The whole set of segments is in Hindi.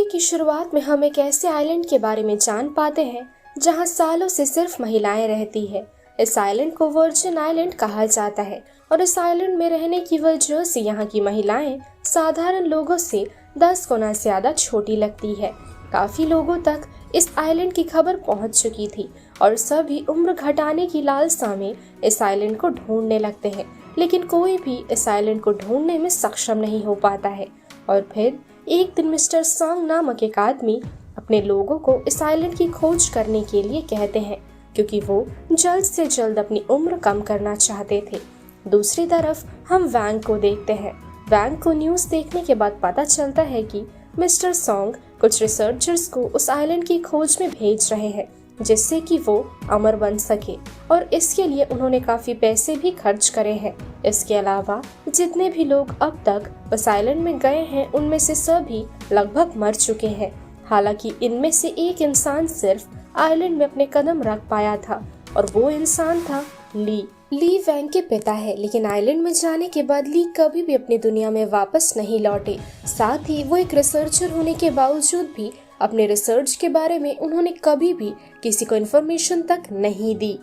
की शुरुआत में हम एक ऐसे आइलैंड के बारे में जान पाते हैं जहां सालों से सिर्फ महिलाएं रहती है। इस आइलैंड को वर्जिन आइलैंड कहा जाता है और इस आइलैंड में रहने की वजह से यहाँ की महिलाएं साधारण लोगों से 10 गुना ज्यादा छोटी लगती है। काफी लोगों तक इस आइलैंड की खबर पहुंच चुकी थी और सभी उम्र घटाने की लालसा में इस आइलैंड को ढूंढने लगते हैं, लेकिन कोई भी इस आइलैंड को ढूंढने में सक्षम नहीं हो पाता है। और फिर एक दिन मिस्टर सॉन्ग नामक एक आदमी अपने लोगों को इस आइलैंड की खोज करने के लिए कहते हैं, क्योंकि वो जल्द से जल्द अपनी उम्र कम करना चाहते थे। दूसरी तरफ हम वैंग को देखते हैं। वैंग को न्यूज देखने के बाद पता चलता है कि मिस्टर सॉन्ग कुछ रिसर्चर्स को उस आइलैंड की खोज में भेज रहे हैं, जिससे कि वो अमर बन सके, और इसके लिए उन्होंने काफी पैसे भी खर्च करे हैं। इसके अलावा जितने भी लोग अब तक उस आइलैंड में गए हैं उनमें से सभी लगभग मर चुके हैं। हालांकि इनमें से एक इंसान सिर्फ आइलैंड में अपने कदम रख पाया था और वो इंसान था ली वैंग के पिता है। लेकिन आइलैंड में जाने के बाद ली कभी भी अपनी दुनिया में वापस नहीं लौटे। साथ ही वो एक रिसर्चर होने के बावजूद भी अपने रिसर्च के बारे में उन्होंने कभी भी किसी को इन्फॉर्मेशन तक नहीं दी।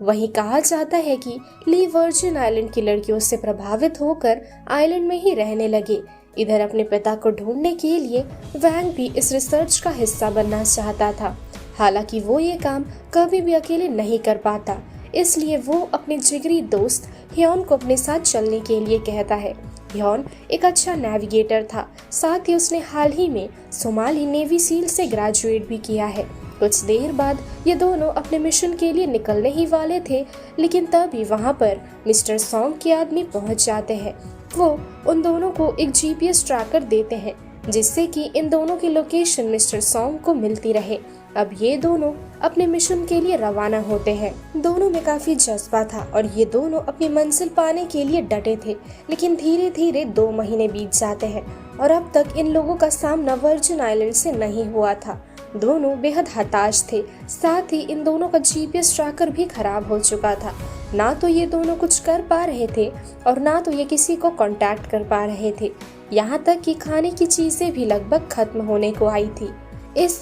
वहीं कहा जाता है कि ली वर्जिन आइलैंड की लड़कियों से प्रभावित होकर आइलैंड में ही रहने लगे। इधर अपने पिता को ढूंढने के लिए वैंग भी इस रिसर्च का हिस्सा बनना चाहता था। हालांकि वो ये काम कभी भी अकेले नहीं कर पाता, इसलिए वो अपने जिगरी दोस्त ह्योन को अपने साथ चलने के लिए कहता है। ह्योन एक अच्छा नेविगेटर था, साथ ही उसने हाल ही में सोमाली नेवी सील से ग्रेजुएट भी किया है। कुछ देर बाद ये दोनों अपने मिशन के लिए निकलने ही वाले थे, लेकिन तभी वहाँ पर मिस्टर सॉन्ग के आदमी पहुँच जाते हैं। वो उन दोनों को एक जीपीएस ट्रैकर देते हैं, जिससे कि इन दोनों की लोकेशन मिस्टर सॉन्ग को मिलती रहे। अब ये दोनों अपने मिशन के लिए रवाना होते हैं। दोनों में काफी जज्बा था और ये दोनों अपनी मंजिल पाने के लिए डटे थे। लेकिन धीरे धीरे 2 महीने बीत जाते हैं और अब तक इन लोगों का सामना वर्जिन आइलैंड से नहीं हुआ था। दोनों बेहद हताश थे। साथ ही इन दोनों का जीपीएस ट्रैकर भी खराब हो चुका था। ना तो ये दोनों कुछ कर पा रहे थे और ना तो ये किसी को कांटेक्ट कर पा रहे थे। यहाँ तक कि खाने की चीजें भी लगभग खत्म होने को आई थी। इस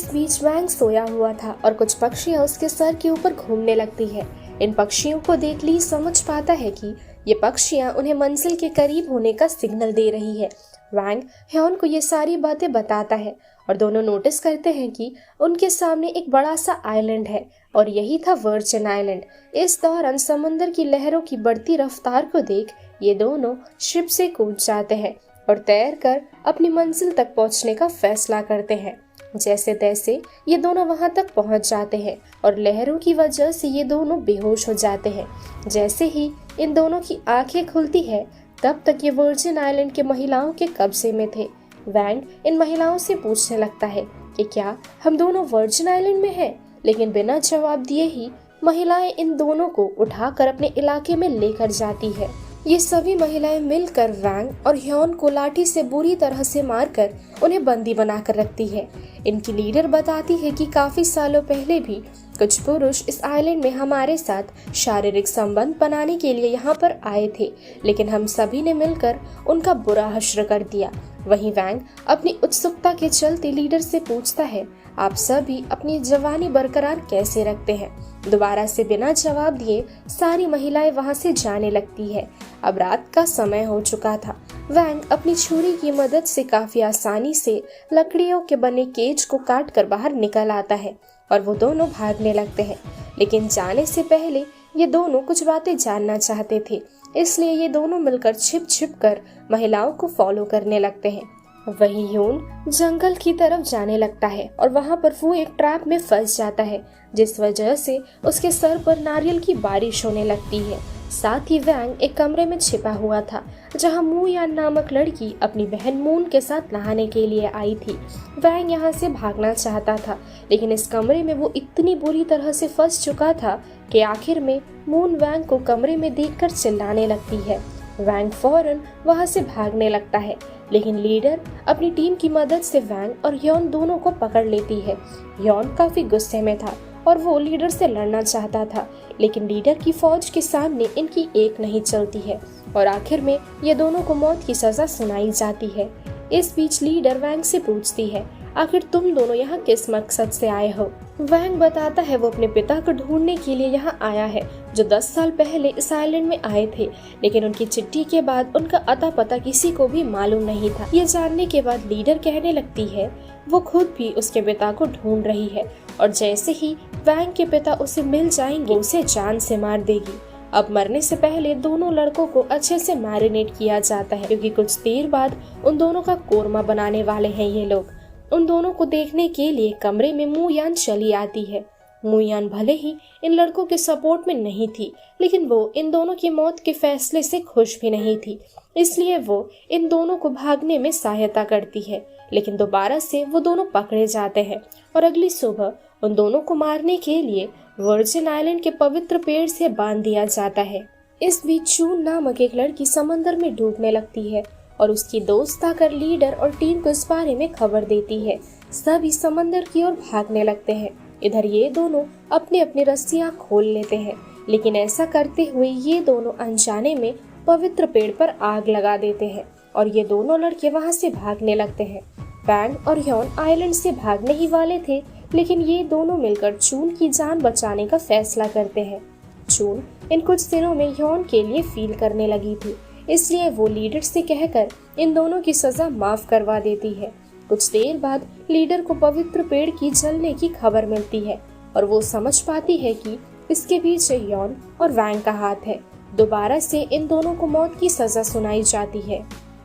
बीच वैंग सोया हुआ था और कुछ पक्षियां उसके सर के ऊपर घूमने लगती है। इन पक्षियों को देख ली समझ पाता है कि ये पक्षियां उन्हें मंजिल के करीब होने का सिग्नल दे रही है। वैंग ह्योन को ये सारी बातें बताता है और दोनों नोटिस करते हैं कि उनके सामने एक बड़ा सा आइलैंड है और यही था वर्जिन आइलैंड। इस दौरान समंदर की लहरों की बढ़ती रफ्तार को देख ये दोनों शिप से कूद जाते हैं और तैरकर अपनी मंजिल तक पहुंचने का फैसला करते हैं। जैसे तैसे ये दोनों वहां तक पहुंच जाते हैं और लहरों की वजह से ये दोनों बेहोश हो जाते हैं। जैसे ही इन दोनों की आंखें खुलती है, तब तक ये वर्जिन आइलैंड के महिलाओं के कब्जे में थे। वैंग इन महिलाओं से पूछने लगता है कि क्या हम दोनों वर्जिन आइलैंड में हैं, लेकिन बिना जवाब दिए ही महिलाएं इन दोनों को उठाकर अपने इलाके में लेकर जाती है। ये सभी महिलाएं मिलकर वैंग और ह्योन को लाठी से बुरी तरह से मारकर उन्हें बंदी बनाकर रखती है। इनकी लीडर बताती है कि काफी सालों पहले भी कुछ पुरुष इस आइलैंड में हमारे साथ शारीरिक संबंध बनाने के लिए यहाँ पर आए थे, लेकिन हम सभी ने मिलकर उनका बुरा हश्र कर दिया। वहीं वैंग अपनी उत्सुकता के चलते लीडर से पूछता है, आप सभी अपनी जवानी बरकरार कैसे रखते हैं? दोबारा से बिना जवाब दिए सारी महिलाएं वहां से जाने लगती है। अब रात का समय हो चुका था। वैंग अपनी छुरी की मदद से काफी आसानी से लकड़ियों के बने केज को काट कर बाहर निकल आता है और वो दोनों भागने लगते हैं। लेकिन जाने से पहले ये दोनों कुछ बातें जानना चाहते थे, इसलिए ये दोनों मिलकर छिप छिप कर महिलाओं को फॉलो करने लगते हैं। वहीं ह्योन जंगल की तरफ जाने लगता है और वहां पर वो एक ट्रैप में फंस जाता है, जिस वजह से उसके सर पर नारियल की बारिश होने लगती है। साथ ही वैंग एक कमरे में छिपा हुआ था, जहां मू यान नामक लड़की अपनी बहन मून के साथ नहाने के लिए आई थी। वैंग यहाँ से भागना चाहता था, लेकिन इस कमरे में वो इतनी बुरी तरह से फंस चुका था कि आखिर में मून वैंग को कमरे में देखकर चिल्लाने लगती है। वैंग फौरन वहां से भागने लगता है, लेकिन लीडर अपनी टीम की मदद से वैंग और ह्योन दोनों को पकड़ लेती है। ह्योन काफी गुस्से में था और वो लीडर से लड़ना चाहता था, लेकिन लीडर की फौज के सामने इनकी एक नहीं चलती है और आखिर में ये दोनों को मौत की सजा सुनाई जाती है। इस बीच लीडर वैंग से पूछती है, आखिर तुम दोनों यहाँ किस मकसद से आए हो? वैंग बताता है वो अपने पिता को ढूंढने के लिए यहाँ आया है, जो 10 साल पहले इस आइलैंड में आए थे, लेकिन उनकी चिट्ठी के बाद उनका अता पता किसी को भी मालूम नहीं था। ये जानने के बाद लीडर कहने लगती है वो खुद भी उसके पिता को ढूंढ रही है और जैसे ही वैंग के पिता उसे मिल जाएंगे उसे जान से मार देगी। अब मरने से पहले दोनों लड़कों को अच्छे से मैरिनेट किया जाता है, क्योंकि कुछ देर बाद उन दोनों का कोरमा बनाने वाले हैं ये लोग। उन दोनों को देखने के लिए कमरे में मू यान चली आती है। मू यान भले ही इन लड़कों के सपोर्ट में नहीं थी, लेकिन वो इन दोनों की मौत के फैसले से खुश भी नहीं थी, इसलिए वो इन दोनों को भागने में सहायता करती है। लेकिन दोबारा से वो दोनों पकड़े जाते हैं और अगली सुबह उन दोनों को मारने के लिए वर्जिन आइलैंड के पवित्र पेड़ से बांध दिया जाता है। इस बीच चून नामक एक लड़की समंदर में डूबने लगती है और उसकी दोस्त आकर लीडर और टीम को इस बारे में खबर देती है। सभी समंदर की ओर भागने लगते हैं। इधर ये दोनों अपनी अपनी रस्सियां खोल लेते हैं, लेकिन ऐसा करते हुए ये दोनों अनजाने में पवित्र पेड़ पर आग लगा देते हैं और ये दोनों लड़के वहां से भागने लगते हैं। वैंग और ह्योन आइलैंड से भागने ही वाले थे, लेकिन ये दोनों मिलकर चून की जान बचाने का फैसला करते हैं। चून इन कुछ दिनों में ह्योन के लिए फील करने लगी थी, इसलिए वो लीडर से कहकर इन दोनों की सजा माफ करवा देती है। कुछ देर बाद लीडर को पवित्र पेड़ की जलने की खबर मिलती है और वो समझ पाती है कि इसके पीछे ह्योन और वैंग का हाथ है। दोबारा से इन दोनों को मौत की सजा सुनाई जाती है,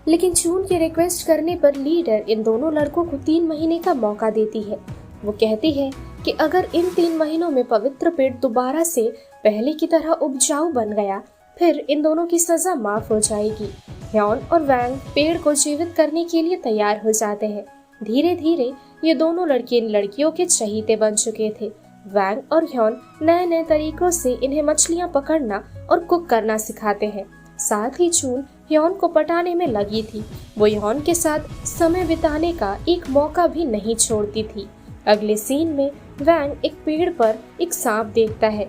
लेकिन चून के रिक्वेस्ट करने पर लीडर इन दोनों लड़कों को 3 महीने का मौका देती है। वो कहती है कि अगर इन 3 महीनों में पवित्र पेड़ दोबारा से पहले की तरह उपजाऊ बन गया, फिर इन दोनों की सजा माफ हो जाएगी। ह्योन और वैंग पेड़ को जीवित करने के लिए तैयार हो जाते हैं। धीरे धीरे ये दोनों लड़के इन लड़कियों के चहीते बन चुके थे। वैंग और ह्योन नए नए तरीकों से इन्हें मछलियां पकड़ना और कुक करना सिखाते हैं। साथ ही चून ह्योन को पटाने में लगी थी। वो ह्योन के साथ समय बिताने का एक मौका भी नहीं छोड़ती थी। अगले सीन में वैंग एक पेड़ पर एक सांप देखता है।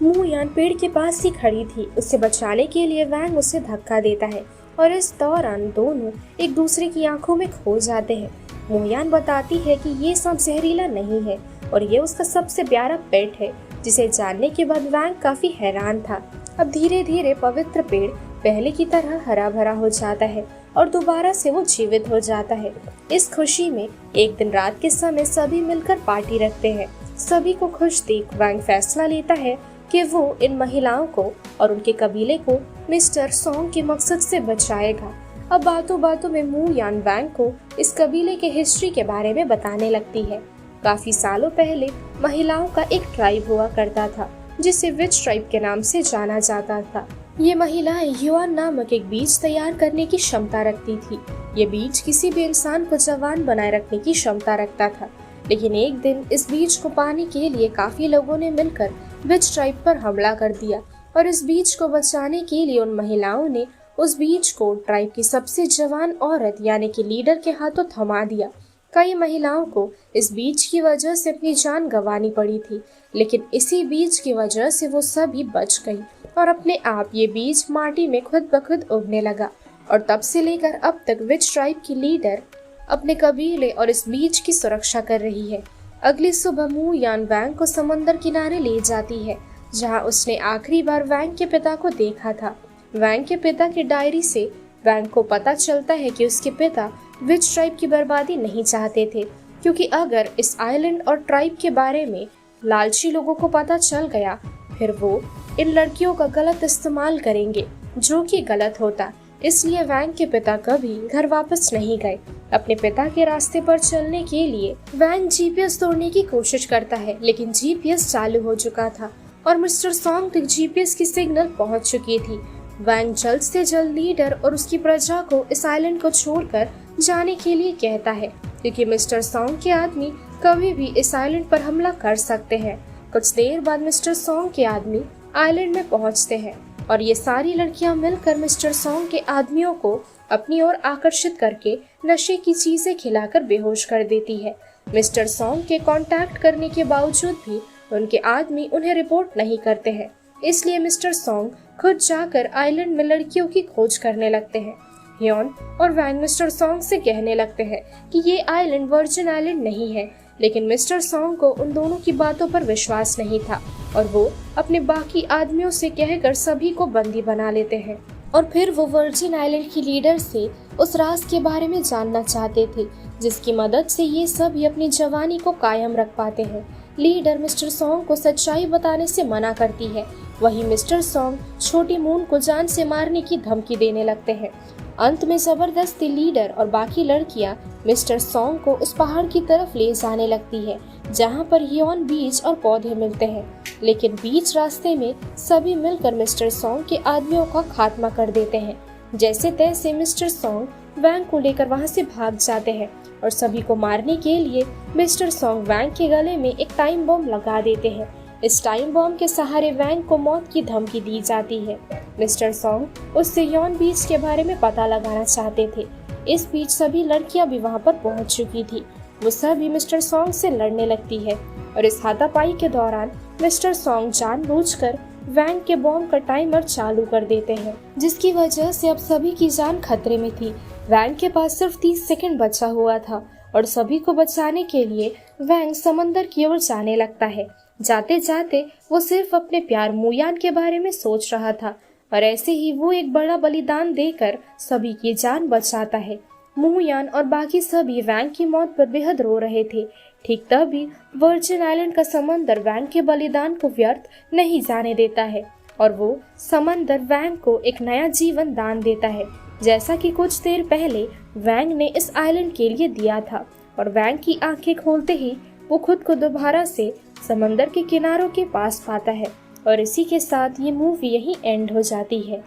मू यान पेड़ के पास ही खड़ी थी। उसे बचाने के लिए वैंग उसे धक्का देता है और इस दौरान दोनों एक दूसरे की आंखों में खो जाते हैं। मू यान बताती है कि ये सांप जहरीला नहीं है और ये उसका सबसे प्यारा पेट है, जिसे जानने के बाद वैंग काफी हैरान था। अब धीरे धीरे पवित्र पेड़ पहले की तरह हरा भरा हो जाता है और दोबारा से वो जीवित हो जाता है। इस खुशी में एक दिन रात के समय सभी मिलकर पार्टी रखते हैं। सभी को खुश देख वैंग फैसला लेता है कि वो इन महिलाओं को और उनके कबीले को मिस्टर सॉन्ग के मकसद से बचाएगा। अब बातों बातों में मू यान वैंग को इस कबीले के हिस्ट्री के बारे में बताने लगती है। काफी सालों पहले महिलाओं का एक ट्राइब हुआ करता था, जिसे विच ट्राइब के नाम से जाना जाता था। ये महिलाएं युआन नामक एक बीज तैयार करने की क्षमता रखती थी। ये बीज किसी भी इंसान को जवान बनाए रखने की क्षमता रखता था, लेकिन एक दिन इस बीज को पाने के लिए काफी लोगों ने मिलकर विच ट्राइब पर हमला कर दिया और इस बीज को बचाने के लिए उन महिलाओं ने उस बीज को ट्राइब की सबसे जवान औरत यानी कि लीडर के हाथों थमा दिया। कई महिलाओं को इस बीज की वजह से अपनी जान गंवानी पड़ी थी, लेकिन इसी बीज की वजह से वो सभी बच गई और अपने आप ये बीज माटी में खुद ब खुद उगने लगा। और तब से लेकर अब तक विच ट्राइब की लीडर अपने कबीले और इस बीज की सुरक्षा कर रही है। अगली सुबह मू यान वैंग को समंदर किनारे ले जाती है, जहां उसने आखिरी बार वैंग के पिता को देखा था। वैंग के पिता की डायरी से वैंग को पता चलता है कि उसके पिता विच ट्राइब की बर्बादी नहीं चाहते थे, क्योंकि अगर इस आइलैंड और ट्राइब के बारे में लालची लोगों को पता चल गया, फिर वो इन लड़कियों का गलत इस्तेमाल करेंगे, जो कि गलत होता। इसलिए वैंग के पिता कभी घर वापस नहीं गए। अपने पिता के रास्ते पर चलने के लिए वैंग जीपीएस तोड़ने की कोशिश करता है, लेकिन जीपीएस चालू हो चुका था और मिस्टर सॉन्ग तक जीपीएस की सिग्नल पहुंच चुकी थी। वैंग जल्द से जल्द लीडर और उसकी प्रजा को इस आइलैंड को छोड़कर जाने के लिए कहता है, क्योंकि मिस्टर सॉन्ग के आदमी कभी भी इस आइलैंड पर हमला कर सकते हैं। कुछ देर बाद मिस्टर सॉन्ग के आदमी आइलैंड में पहुंचते हैं और ये सारी लड़कियां मिलकर मिस्टर सॉन्ग के आदमियों को अपनी ओर आकर्षित करके नशे की चीजें खिलाकर बेहोश कर देती है। मिस्टर सॉन्ग के कांटेक्ट करने के बावजूद भी उनके आदमी उन्हें रिपोर्ट नहीं करते हैं, इसलिए मिस्टर सॉन्ग खुद जाकर आइलैंड में लड़कियों की खोज करने लगते हैं। हियोन और वैंग मिस्टर सॉन्ग से कहने लगते हैं कि ये आइलैंड वर्जिन आइलैंड नहीं है, लेकिन मिस्टर सॉन्ग को उन दोनों की बातों पर विश्वास नहीं था और वो अपने बाकी आदमियों से कहकर सभी को बंदी बना लेते हैं। और फिर वो वर्जिन आइलैंड की लीडर से उस राज के बारे में जानना चाहते थे जिसकी मदद से ये सभी अपनी जवानी को कायम रख पाते हैं। लीडर मिस्टर सॉन्ग को सच्चाई बताने से मना करती है। वहीं मिस्टर सॉन्ग छोटी मून को जान से मारने की धमकी देने लगते हैं। अंत में जबरदस्ती लीडर और बाकी लड़कियां मिस्टर सॉन्ग को उस पहाड़ की तरफ ले जाने लगती है जहां पर हियोन बीज और पौधे मिलते हैं, लेकिन बीच रास्ते में सभी मिलकर मिस्टर सॉन्ग के आदमियों का खात्मा कर देते हैं। जैसे तैसे मिस्टर सॉन्ग वैंग को लेकर वहां से भाग जाते हैं और सभी को मारने के लिए मिस्टर सॉन्ग वैंग के गले में एक टाइम बम लगा देते हैं। इस टाइम बम के सहारे वैंग को मौत की धमकी दी जाती है। मिस्टर सॉन्ग उससे हियोन बीच के बारे में पता लगाना चाहते थे। इस बीच सभी लड़कियां भी वहां पर पहुंच चुकी थी। वो सभी मिस्टर सॉन्ग से लड़ने लगती है और इस हाथापाई के दौरान मिस्टर सॉन्ग जानबूझकर वैंग के बॉम्ब का टाइमर चालू कर देते हैं, जिसकी वजह से अब सभी की जान खतरे में थी। वैंग के पास सिर्फ 30 सेकंड बचा हुआ था और सभी को बचाने के लिए वैंग समंदर की ओर जाने लगता है। जाते जाते वो सिर्फ अपने प्यार मुयान के बारे में सोच रहा था और ऐसे ही वो एक बड़ा बलिदान देकर सभी की जान बचाता है। मुयान और बाकी सभी वैंग की मौत पर बेहद रो रहे थे। ठीक तभी वर्जिन आइलैंड का समंदर वैंग के बलिदान को व्यर्थ नहीं जाने देता है और वो समंदर वैंग को एक नया जीवन दान देता है, जैसा कि कुछ देर पहले वैंग ने इस आइलैंड के लिए दिया था। और वैंग की आंखें खोलते ही वो खुद को दोबारा से समंदर के किनारों के पास पाता है और इसी के साथ ये मूवी यहीं एंड हो जाती है।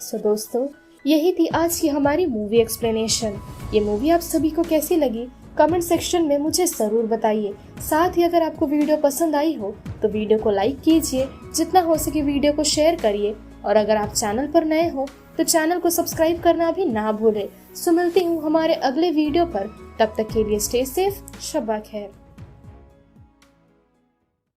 सो दोस्तों, यही थी आज की हमारी मूवी एक्सप्लेनेशन। ये मूवी आप सभी को कैसी लगी कमेंट सेक्शन में मुझे ज़रूर बताइए। साथ ही अगर आपको वीडियो पसंद आई हो तो वीडियो को लाइक कीजिए, जितना हो सके वीडियो को शेयर करिए और अगर आप चैनल पर नए हो तो चैनल को सब्सक्राइब करना भी ना भूलें। सो मिलती हूँ हमारे अगले वीडियो पर, तब तक के लिए स्टे सेफ, शब्बा खैर।